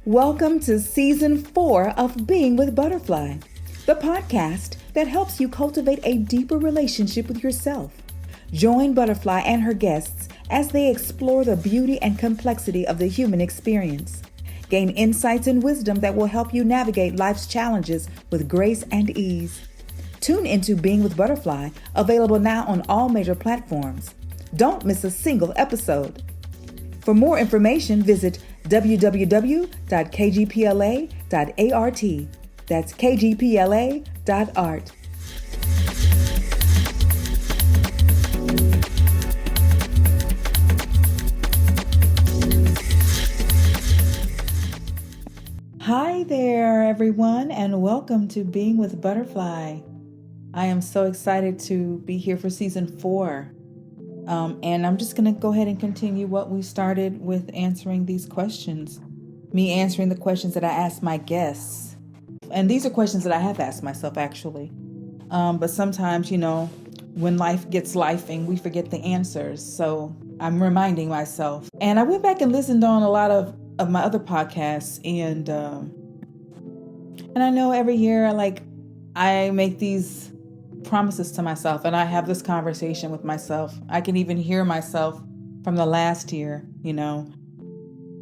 Welcome to Season 4 of Being with Butterfly, the podcast that helps you cultivate a deeper relationship with yourself. Join Butterfly and her guests as they explore the beauty and complexity of the human experience. Gain insights and wisdom that will help you navigate life's challenges with grace and ease. Tune into Being with Butterfly, available now on all major platforms. Don't miss a single episode. For more information, visit www.kgpla.art. That's kgpla.art. Hi there, everyone, and welcome to Being with Butterfly. I am so excited to be here for Season 4. And I'm just going to go ahead and continue what we started with, answering these questions. Me answering the questions that I asked my guests. And these are questions that I have asked myself, actually. But sometimes, when life gets lifing, we forget the answers. So I'm reminding myself. And I went back and listened on a lot of my other podcasts. And I know every year, I make these promises to myself, and I have this conversation with myself. I can even hear myself from the last year,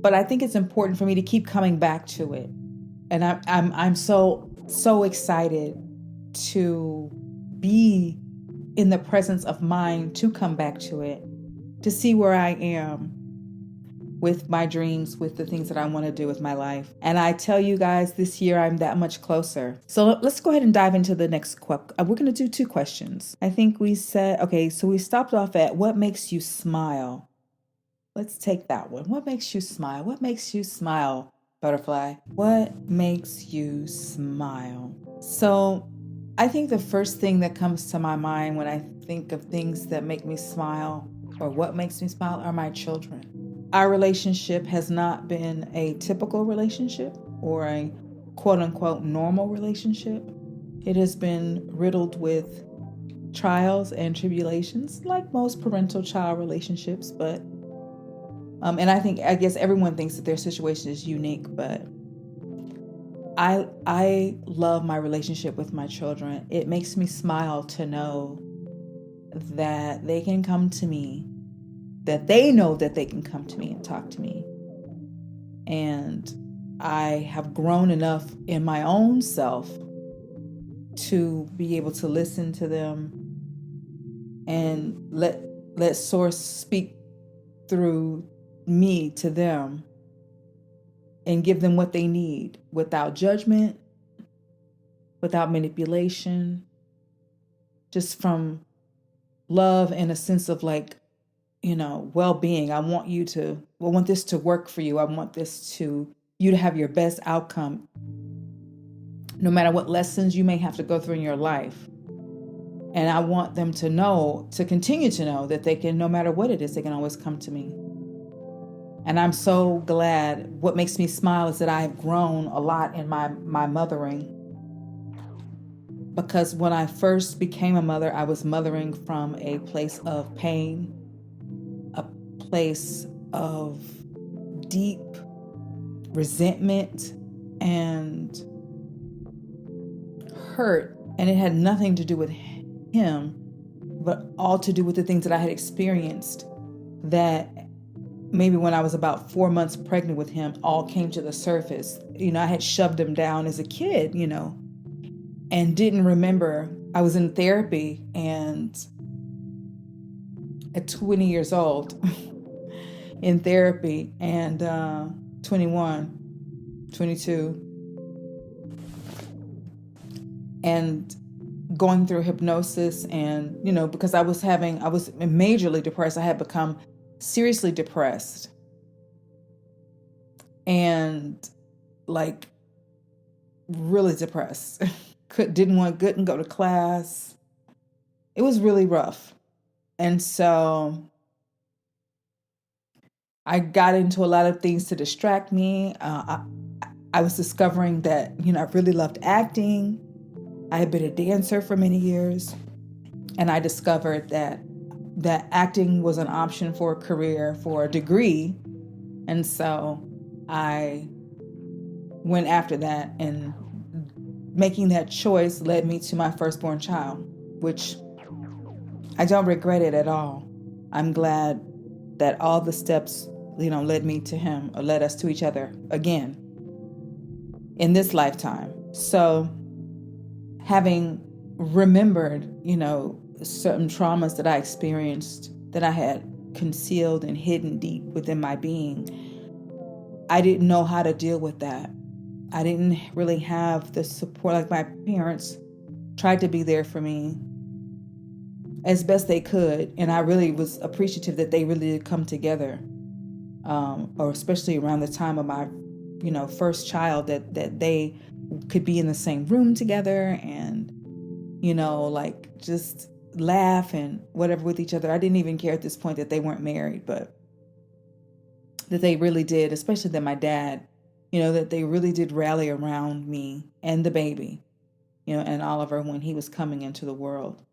but I think it's important for me to keep coming back to it. And I'm so excited to be in the presence of mind to come back to it, to see where I am with my dreams, with the things that I want to do with my life. And I tell you guys, this year I'm that much closer. So let's go ahead and dive into the next question. We're going to do 2 questions. I think we said, so we stopped off at what makes you smile. Let's take that one. What makes you smile? What makes you smile, Butterfly? What makes you smile? So I think the first thing that comes to my mind when I think of things that make me smile or what makes me smile are my children. Our relationship has not been a typical relationship or a quote-unquote normal relationship. It has been riddled with trials and tribulations, like most parental-child relationships. But, and I guess everyone thinks that their situation is unique, but I love my relationship with my children. It makes me smile to know that they can come to me, that they know that they can come to me and talk to me. And I have grown enough in my own self to be able to listen to them and let Source speak through me to them and give them what they need without judgment, without manipulation, just from love and a sense of well-being. I want this to work for you. I want you to have your best outcome, no matter what lessons you may have to go through in your life. And I want them to continue to know that they can, no matter what it is, they can always come to me. And I'm so glad. What makes me smile is that I have grown a lot in my mothering. Because when I first became a mother, I was mothering from a place of pain, place of deep resentment and hurt. And it had nothing to do with him, but all to do with the things that I had experienced that maybe when I was about 4 months pregnant with him, all came to the surface. I had shoved him down as a kid, and didn't remember. I was in therapy, and at 20 years old, in therapy, and 21, 22, and going through hypnosis, and because I was majorly depressed. I had become seriously depressed and really depressed. Couldn't go to class. It was really rough. And so I got into a lot of things to distract me. I was discovering that, I really loved acting. I had been a dancer for many years. And I discovered that acting was an option for a career, for a degree. And so I went after that, and making that choice led me to my firstborn child, which I don't regret it at all. I'm glad that all the steps, led me to him, or led us to each other again in this lifetime. So having remembered, certain traumas that I experienced that I had concealed and hidden deep within my being, I didn't know how to deal with that. I didn't really have the support. Like, my parents tried to be there for me as best they could, and I really was appreciative that they really did come together, or especially around the time of my, first child, that they could be in the same room together and, like, just laugh and whatever with each other. I didn't even care at this point that they weren't married, but that they really did, especially that my dad, that they really did rally around me and the baby, and Oliver when he was coming into the world.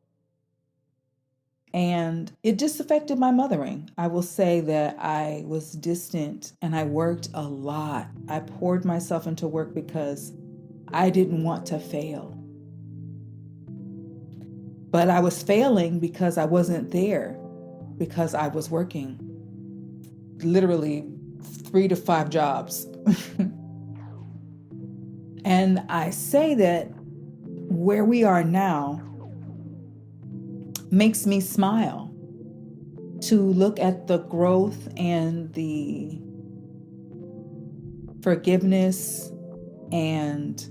And it just affected my mothering. I will say that I was distant and I worked a lot. I poured myself into work because I didn't want to fail. But I was failing because I wasn't there, because I was working literally 3 to 5 jobs. And I say that where we are now makes me smile to look at the growth and the forgiveness and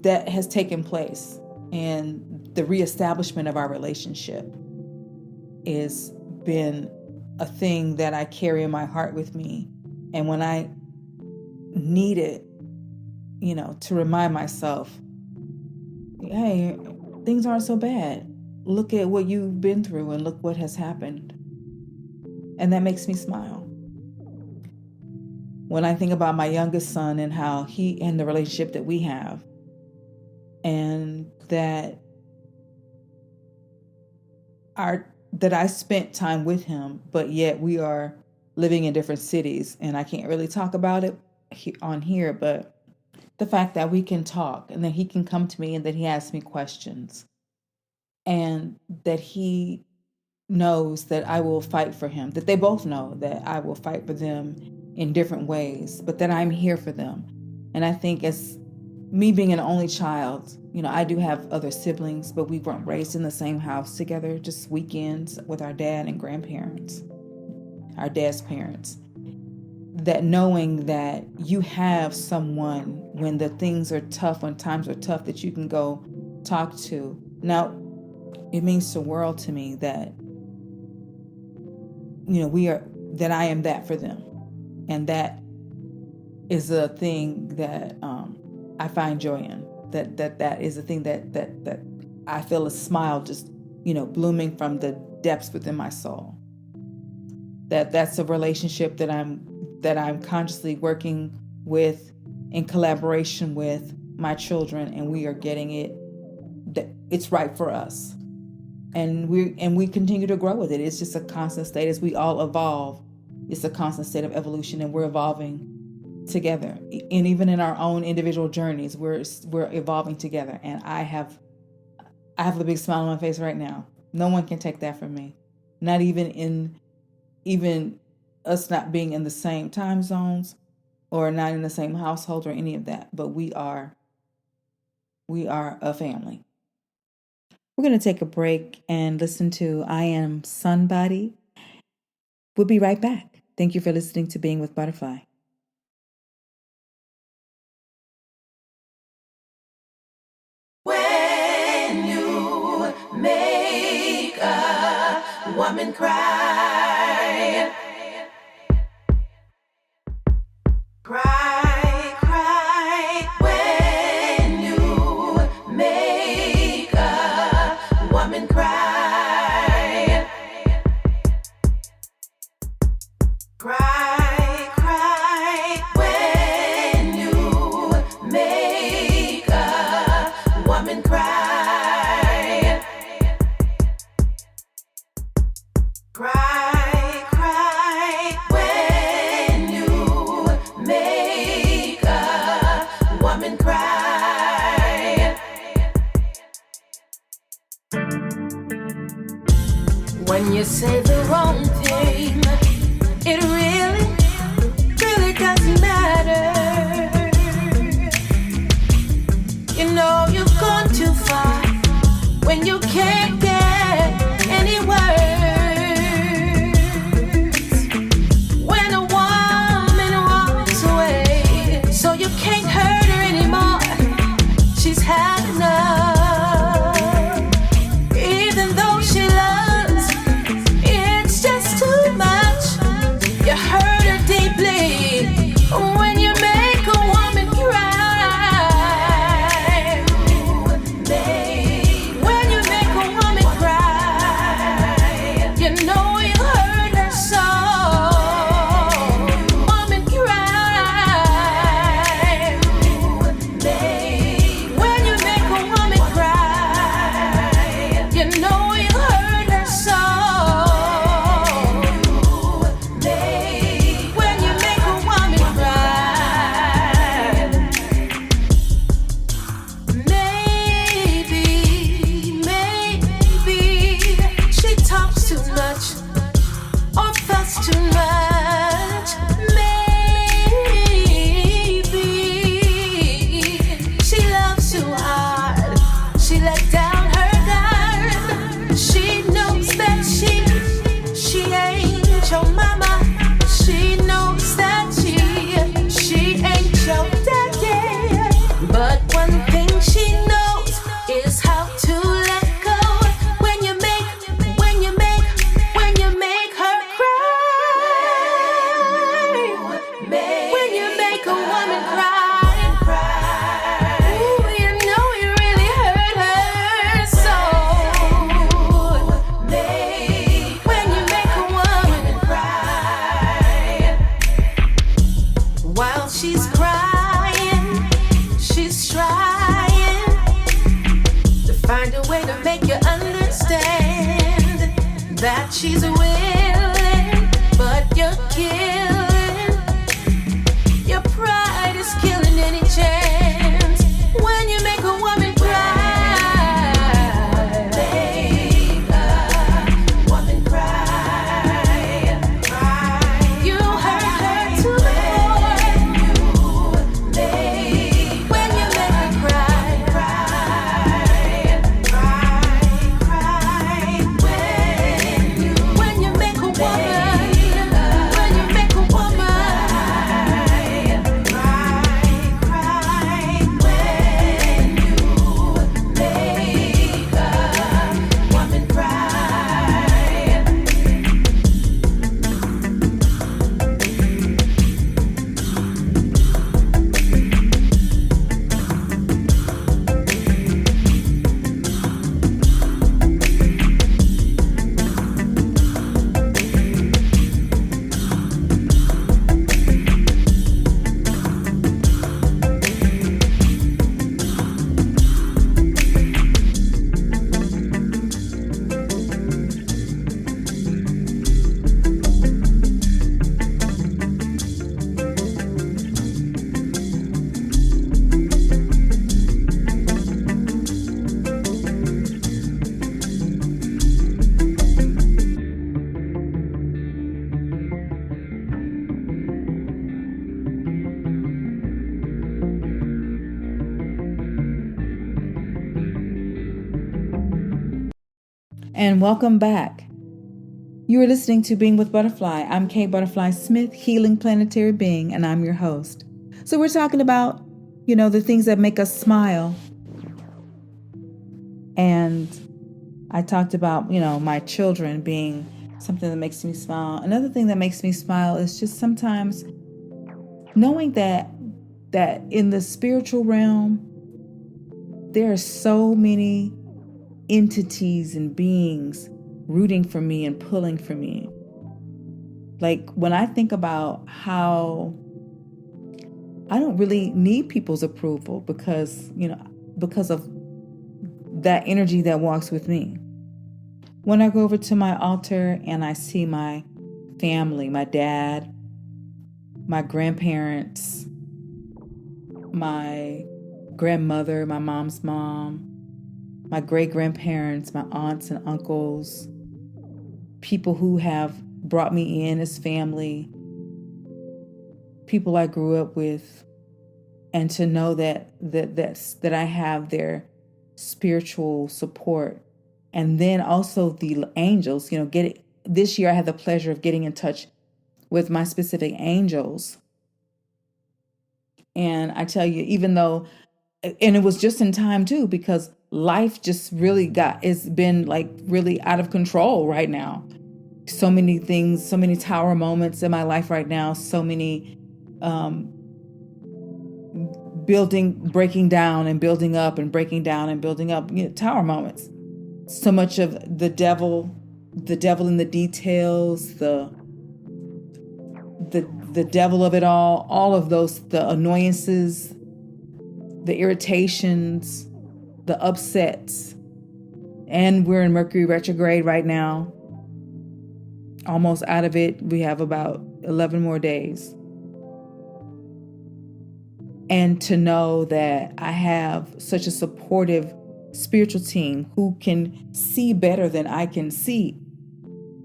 that has taken place, and the reestablishment of our relationship has been a thing that I carry in my heart with me. And when I need it, to remind myself, hey, things aren't so bad. Look at what you've been through and look what has happened. And that makes me smile. When I think about my youngest son and how he and the relationship that we have, and that I spent time with him, but yet we are living in different cities, and I can't really talk about it on here, but the fact that we can talk and that he can come to me and that he asks me questions, and that he knows that I will fight for him, that they both know that I will fight for them in different ways, but that I'm here for them. And I think, as me being an only child, I do have other siblings, but we weren't raised in the same house together, just weekends with our dad and grandparents, our dad's parents. That knowing that you have someone when the things are tough, when times are tough, that you can go talk to. Now, it means the world to me that, that I am that for them. And that is a thing that I find joy in. That is a thing that I feel a smile just, blooming from the depths within my soul. That's a relationship that I'm consciously working with in collaboration with my children, and we are getting it. It's right for us, and we continue to grow with it. It's just a constant state as we all evolve. It's a constant state of evolution, and we're evolving together. And even in our own individual journeys, we're evolving together. And I have a big smile on my face right now. No one can take that from me. Not even us not being in the same time zones or not in the same household or any of that. But we are a family. We're going to take a break and listen to I Am Sunbody. We'll be right back. Thank you for listening to Being with Butterfly. When you make a woman cry, cry, cry. When you make a woman cry, cry, cry. When you make a woman cry, cry, cry. When you you say the wrong thing, it really, really doesn't matter. You know you've gone too far when you can't get any words. When a woman walks away, so you can't hurt her anymore. She's had enough. Even though she loves, it's just too much. You hurt her deeply when you make a woman cry. When you make a woman cry, you know you hurt her so. Woman cry. When you make a woman cry, you know you hurt her so. When you make a woman cry, maybe she talks too much or fuss too much. Maybe she loves too hard. She let down her guard. She knows that she ain't your mama. She knows that she ain't your daddy. But one thing she knows is how to let go. When you make her cry. When you make a woman cry. Ooh, you know you really hurt her so. When you make a woman cry. While she's crying, she's trying to find a way to make you understand that she's willing, but you're killing. Your pride is killing any chance. When you make a woman cry, make a woman cry. You hurt her to the core. When you make her cry, when you make a woman, when you make a woman cry, when you make a woman cry. And welcome back. You are listening to Being with Butterfly. I'm Kay Butterfly Smith, healing planetary being, and I'm your host. So we're talking about, the things that make us smile. And I talked about, my children being something that makes me smile. Another thing that makes me smile is just sometimes knowing that in the spiritual realm, there are so many entities and beings rooting for me and pulling for me. Like when I think about how I don't really need people's approval because of that energy that walks with me. When I go over to my altar and I see my family, my dad, my grandparents, my grandmother, my mom's mom, my great-grandparents, my aunts and uncles, people who have brought me in as family, people I grew up with, and to know that I have their spiritual support. And then also the angels, this year I had the pleasure of getting in touch with my specific angels. And I tell you, even though, and it was just in time too, because life just really it's been like really out of control right now. So many things, so many tower moments in my life right now, so many breaking down and building up and breaking down and building up, tower moments. So much of the devil in the details, the devil of it all of those, the annoyances, the irritations, the upsets. And we're in Mercury retrograde right now. Almost out of it. We have about 11 more days. And to know that I have such a supportive spiritual team who can see better than I can see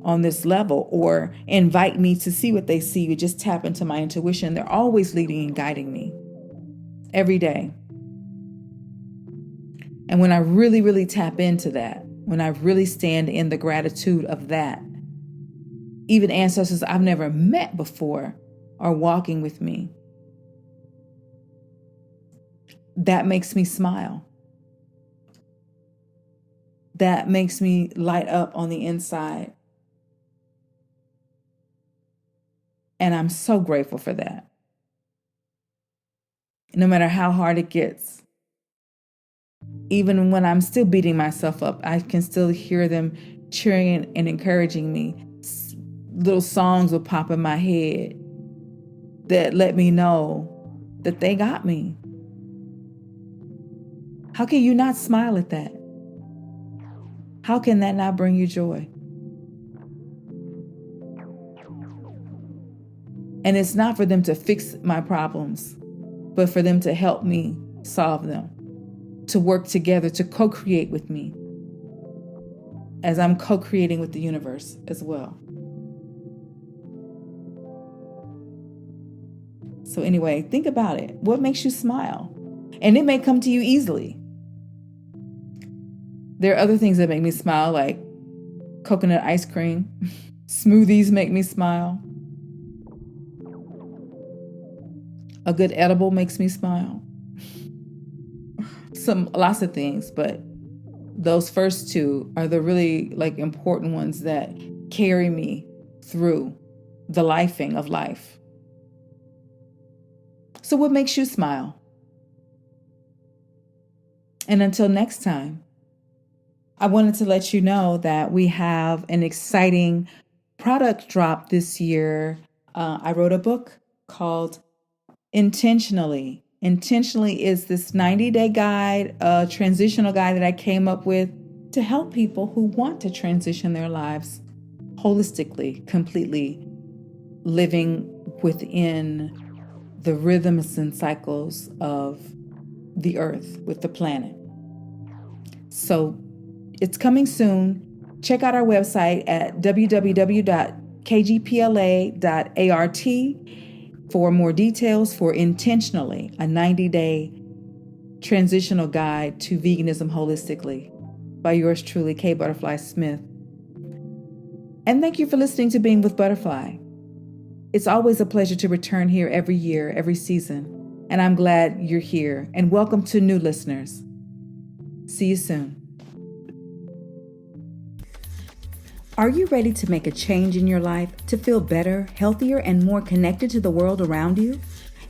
on this level, or invite me to see what they see. You just tap into my intuition. They're always leading and guiding me every day. And when I really, really tap into that, when I really stand in the gratitude of that, even ancestors I've never met before are walking with me. That makes me smile. That makes me light up on the inside. And I'm so grateful for that. No matter how hard it gets, even when I'm still beating myself up, I can still hear them cheering and encouraging me. Little songs will pop in my head that let me know that they got me. How can you not smile at that? How can that not bring you joy? And it's not for them to fix my problems, but for them to help me solve them, to work together, to co-create with me, as I'm co-creating with the universe as well. So anyway, think about it. What makes you smile? And it may come to you easily. There are other things that make me smile, like coconut ice cream. Smoothies make me smile. A good edible makes me smile. Lots of things, but those first two are the really important ones that carry me through the lifing of life. So what makes you smile? And until next time, I wanted to let you know that we have an exciting product drop this year. I wrote a book called Intentionally. Intentionally is this 90-day guide, a transitional guide that I came up with to help people who want to transition their lives holistically, completely, living within the rhythms and cycles of the earth, with the planet. So it's coming soon. Check out our website at www.kgpla.art for more details for Intentionally, a 90-day transitional guide to veganism holistically, by yours truly, K. Butterfly Smith. And thank you for listening to Being with Butterfly. It's always a pleasure to return here every year, every season, and I'm glad you're here, and welcome to new listeners. See you soon. Are you ready to make a change in your life to feel better, healthier, and more connected to the world around you?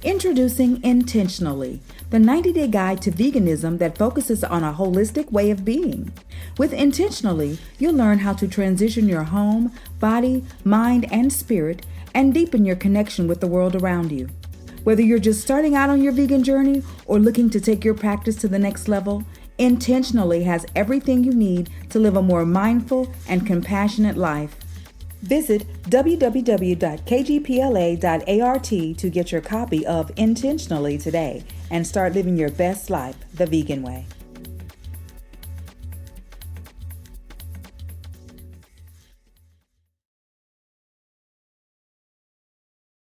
Introducing Intentionally, the 90-day guide to veganism that focuses on a holistic way of being. With Intentionally, you'll learn how to transition your home, body, mind, and spirit, and deepen your connection with the world around you. Whether you're just starting out on your vegan journey or looking to take your practice to the next level, Intentionally has everything you need to live a more mindful and compassionate life. Visit www.kgpla.art to get your copy of Intentionally today and start living your best life the vegan way.